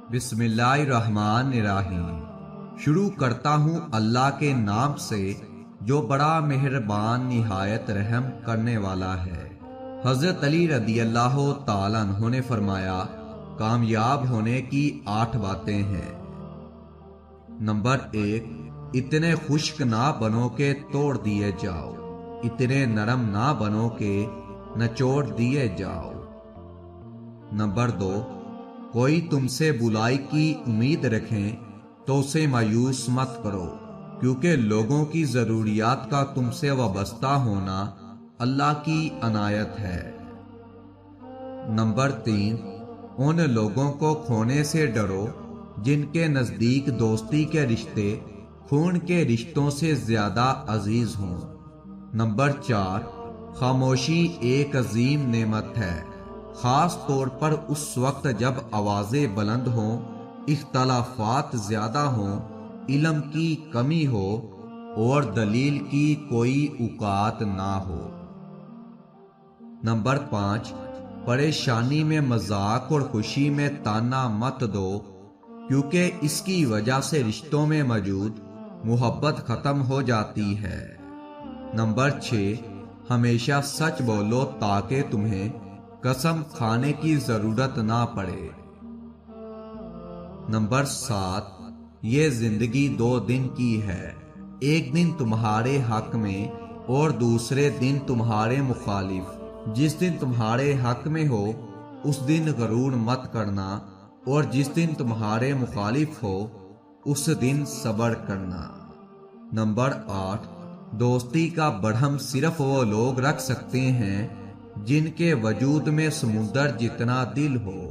بسم اللہ الرحمن الرحیم۔ شروع کرتا ہوں اللہ کے نام سے جو بڑا مہربان نہایت رحم کرنے والا ہے۔ حضرت علی رضی اللہ تعالیٰ عنہ نے فرمایا، کامیاب ہونے کی 8 باتیں ہیں۔ نمبر 1، اتنے خشک نہ بنو کہ توڑ دیے جاؤ، اتنے نرم نہ بنو کہ نچوڑ دیے جاؤ۔ نمبر 2، کوئی تم سے بلائی کی امید رکھیں تو اسے مایوس مت کرو، کیونکہ لوگوں کی ضروریات کا تم سے وابستہ ہونا اللہ کی عنایت ہے۔ نمبر 3، ان لوگوں کو کھونے سے ڈرو جن کے نزدیک دوستی کے رشتے خون کے رشتوں سے زیادہ عزیز ہوں۔ نمبر 4، خاموشی ایک عظیم نعمت ہے، خاص طور پر اس وقت جب آوازیں بلند ہوں، اختلافات زیادہ ہوں، علم کی کمی ہو اور دلیل کی کوئی اوقات نہ ہو۔ نمبر 5، پریشانی میں مذاق اور خوشی میں تانا مت دو، کیونکہ اس کی وجہ سے رشتوں میں موجود محبت ختم ہو جاتی ہے۔ نمبر 6، ہمیشہ سچ بولو تاکہ تمہیں قسم کھانے کی ضرورت نہ پڑے۔ نمبر 7، یہ زندگی 2 دن کی ہے، ایک دن تمہارے حق میں اور دوسرے دن تمہارے مخالف۔ جس دن تمہارے حق میں ہو اس دن غرور مت کرنا، اور جس دن تمہارے مخالف ہو اس دن صبر کرنا۔ نمبر 8، دوستی کا برہم صرف وہ لوگ رکھ سکتے ہیں جن کے وجود میں سمندر جتنا دل ہو۔